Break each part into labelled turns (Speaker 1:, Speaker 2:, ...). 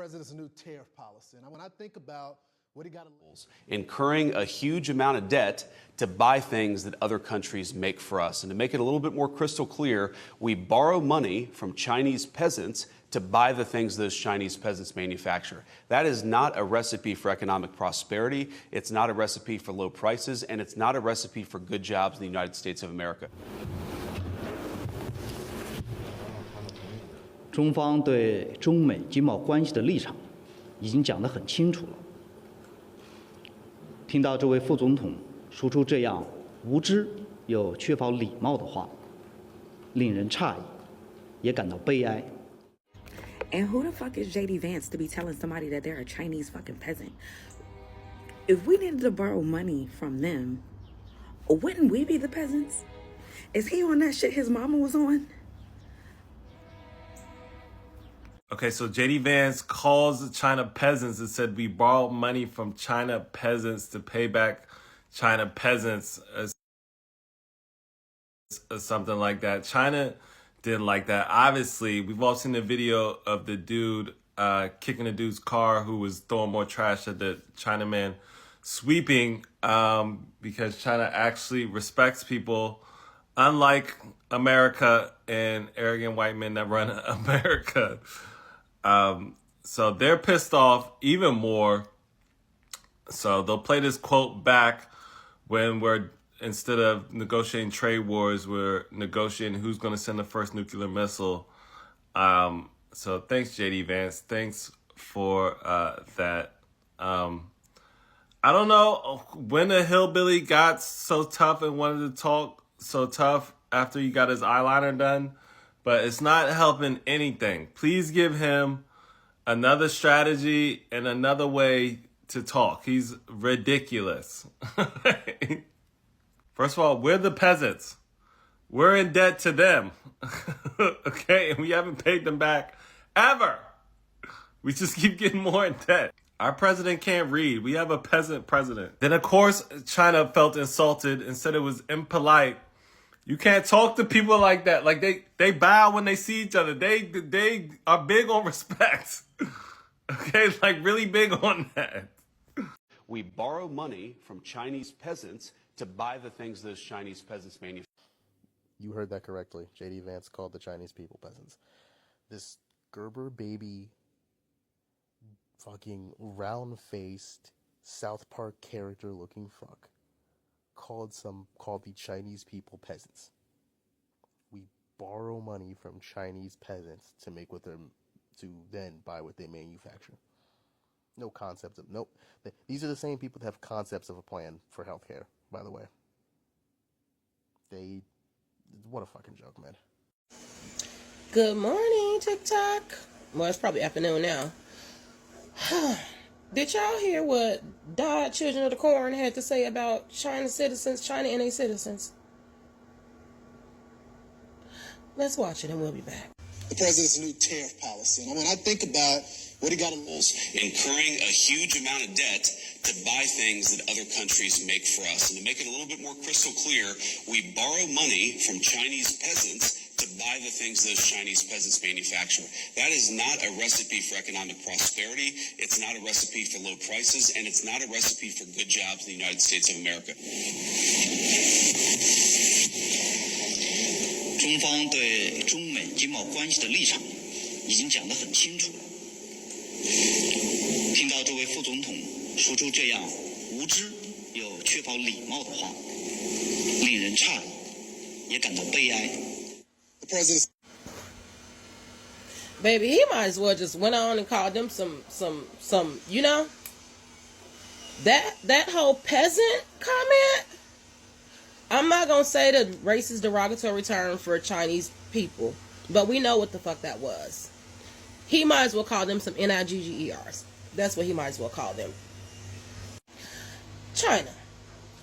Speaker 1: president's new tariff policy. And when I think about what he got,
Speaker 2: incurring a huge amount of debt to buy things that other countries make for us. And to make it a little bit more crystal clear, we borrow money from Chinese peasants to buy the things those Chinese peasants manufacture. That is not a recipe for economic prosperity. It's not a recipe for low prices, and it's not a recipe for good jobs in the United States of America.
Speaker 3: 中方对中美经贸关系的立场已经讲得很清楚了。听到这位副总统说出这样无知又缺乏礼貌的话，令人诧异，也感到悲哀。
Speaker 4: And who the fuck is JD Vance to be telling somebody that they're a Chinese fucking peasant? If we needed to borrow money from them, wouldn't we be the peasants? Is he on that shit his mama was on?
Speaker 5: Okay, so JD Vance calls the China peasants and said we borrowed money from China peasants to pay back China peasants, or something like that. China didn't like that. Obviously, we've all seen the video of the dude kicking the dude's car who was throwing more trash at the Chinaman sweeping, because China actually respects people, unlike America and arrogant white men that run America. So they're pissed off even more. So they'll play this quote back when instead of negotiating trade wars, we're negotiating who's going to send the first nuclear missile. So thanks, JD Vance. Thanks for that. I don't know when the hillbilly got so tough and wanted to talk so tough after he got his eyeliner done, but it's not helping anything. Please give him another strategy and another way to talk. He's ridiculous. First of all, we're the peasants. We're in debt to them. Okay? And we haven't paid them back ever. We just keep getting more in debt. Our president can't read. We have a peasant president. Then, of course, China felt insulted and said it was impolite. You can't talk to people like that. Like, they bow when they see each other. They are big on respect. Okay? Like, really big on that.
Speaker 2: We borrow money from Chinese peasants to buy the things those Chinese peasants manufacture.
Speaker 6: You heard that correctly. J.D. Vance called the Chinese people peasants. This Gerber baby, fucking round-faced, South Park character-looking fuck called the Chinese people peasants. We borrow money from Chinese peasants to then buy what they manufacture. No concept of nope. These are the same people that have concepts of a plan for healthcare, by the way. What a fucking joke, man.
Speaker 7: Good morning, TikTok. Well, it's probably afternoon now. Did y'all hear what Died Children of the Corn had to say about China and their citizens? Let's watch it and we'll be back.
Speaker 1: the president's new tariff policy. And when I think about what he got in
Speaker 2: incurring a huge amount of debt to buy things that other countries make for us. And to make it a little bit more crystal clear, we borrow money from Chinese peasants to buy the things those Chinese peasants manufacture. That is not a recipe for economic prosperity. It's not a recipe for low prices, and it's not a recipe for good jobs in the United States of America.
Speaker 3: 中方对中美经贸关系的立场已经讲得很清楚了。听到这位副总统说出这样无知又缺乏礼貌的话，令人诧异，也感到悲哀。
Speaker 1: The president.
Speaker 7: Baby, he might as well just went on and called them some, you know, that whole peasant comment. I'm not going to say the racist derogatory term for Chinese people, but we know what the fuck that was. He might as well call them some NIGGERs. That's what he might as well call them. China,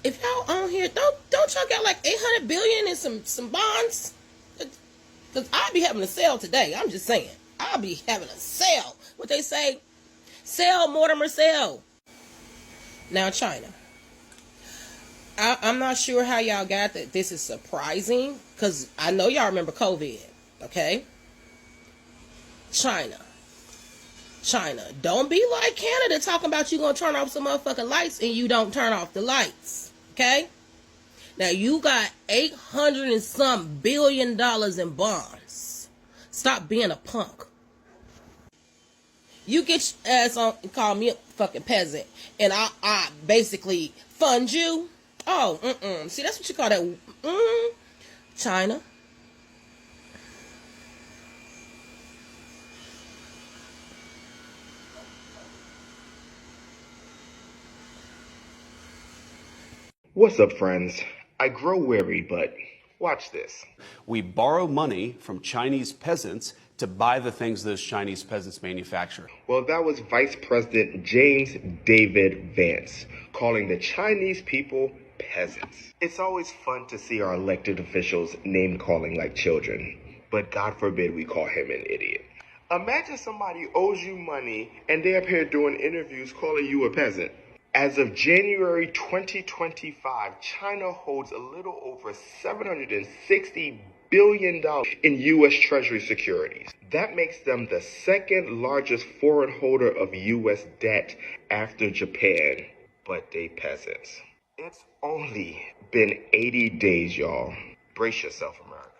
Speaker 7: if y'all on here, don't y'all got like 800 billion in some bonds? Because I'll be having a sale today. I'm just saying. I'll be having a sale. What they say? Sell, Mortimer, sell. Now, China. I'm not sure how y'all got that. This is surprising. Because I know y'all remember COVID. Okay? China. China. Don't be like Canada talking about you gonna turn off some motherfucking lights and you don't turn off the lights. Okay? Now you got $800 and some billion in bonds. Stop being a punk. You get your ass on and call me a fucking peasant, and I basically fund you. Oh, see, that's what you call that. China.
Speaker 8: What's up, friends? I grow weary, but watch this.
Speaker 2: We borrow money from Chinese peasants to buy the things those Chinese peasants manufacture.
Speaker 8: Well, that was Vice President James David Vance calling the Chinese people peasants. It's always fun to see our elected officials name calling like children, but God forbid we call him an idiot. Imagine somebody owes you money and they up here doing interviews calling you a peasant. As of January 2025, China holds a little over $760 billion in U.S. Treasury securities. That makes them the second largest foreign holder of U.S. debt after Japan, but they peasants. It's only been 80 days, y'all. Brace yourself, America.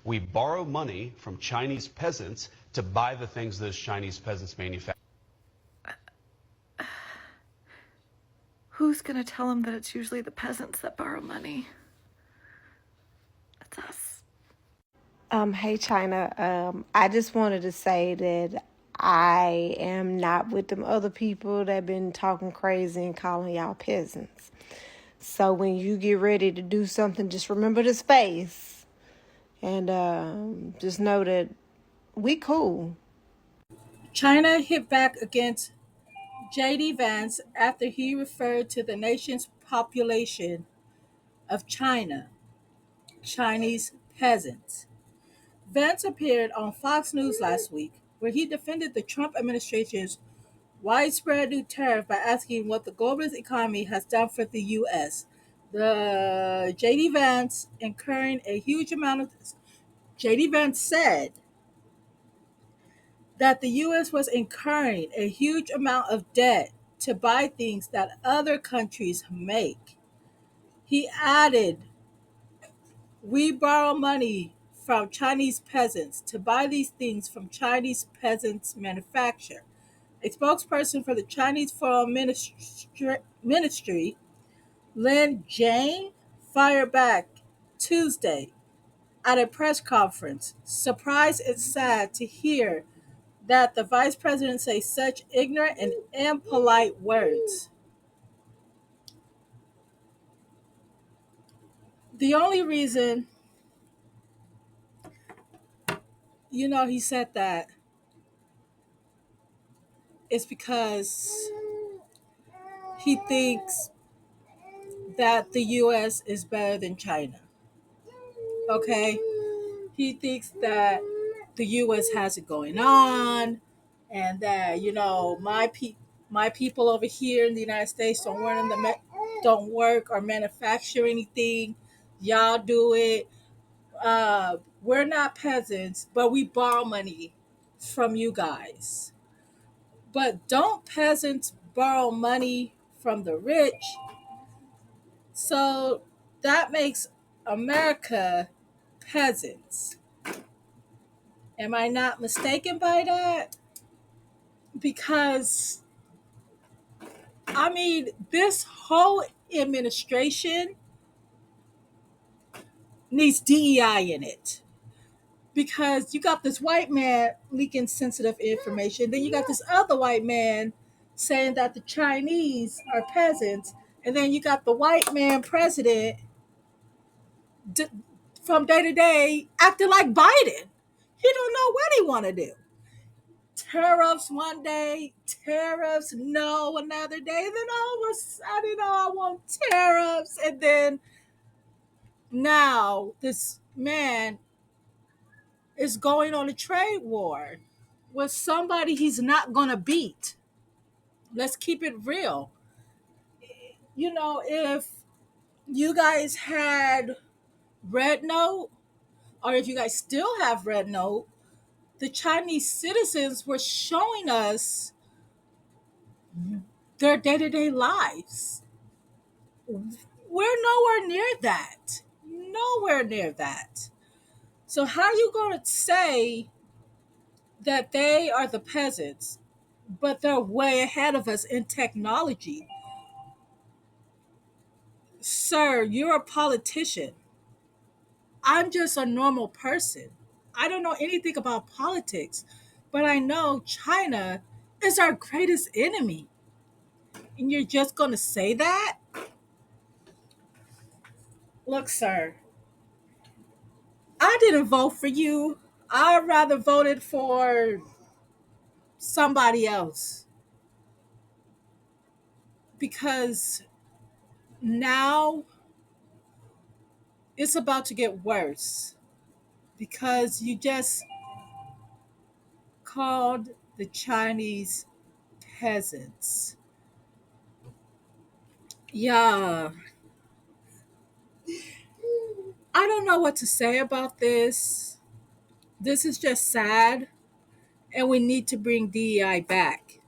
Speaker 2: We borrow money from Chinese peasants to buy the things those Chinese peasants manufacture.
Speaker 9: Who's gonna tell him that it's usually the peasants that borrow money? It's us.
Speaker 10: Hey China. I just wanted to say that I am not with them other people that been talking crazy and calling y'all peasants. So when you get ready to do something, just remember the space. And just know that we cool.
Speaker 11: China hit back against J.D. Vance after he referred to the nation's population of Chinese peasants. Vance appeared on Fox News last week, where he defended the Trump administration's widespread new tariff by asking what the globalist economy has done for the U.S. The J.D. Vance incurring a huge amount of J.D. Vance said that the U.S. was incurring a huge amount of debt to buy things that other countries make. He added, "We borrow money from Chinese peasants to buy these things from Chinese peasants manufacture." A spokesperson for the Chinese Foreign Ministry, Lin Jian, fired back Tuesday at a press conference. Surprised and sad to hear that the vice president say such ignorant and impolite words. The only reason, he said that is because he thinks that the U.S. is better than China. Okay? He thinks that the U.S. has it going on, and that my people over here in the United States don't work or manufacture anything. Y'all do it. We're not peasants, but we borrow money from you guys. But don't peasants borrow money from the rich? So that makes America peasants. Am I not mistaken by that? Because, this whole administration needs DEI in it. Because you got this white man leaking sensitive information, then you got this other white man saying that the Chinese are peasants, and then you got the white man president from day to day acting like Biden. He don't know what he want to do. Tariffs one day, tariffs no another day. Then all of a sudden, I want tariffs, and then now this man is going on a trade war with somebody he's not gonna beat. Let's keep it real. If you guys had Red Note, or if you guys still have Red Note, the Chinese citizens were showing us their day-to-day lives. We're nowhere near that. Nowhere near that. So how are you going to say that they are the peasants, but they're way ahead of us in technology? Sir, you're a politician. I'm just a normal person. I don't know anything about politics, but I know China is our greatest enemy. And you're just going to say that? Look, sir, I didn't vote for you. I rather voted for somebody else because now it's about to get worse because you just called the Chinese peasants. Yeah, I don't know what to say about this. This is just sad, and we need to bring DEI back.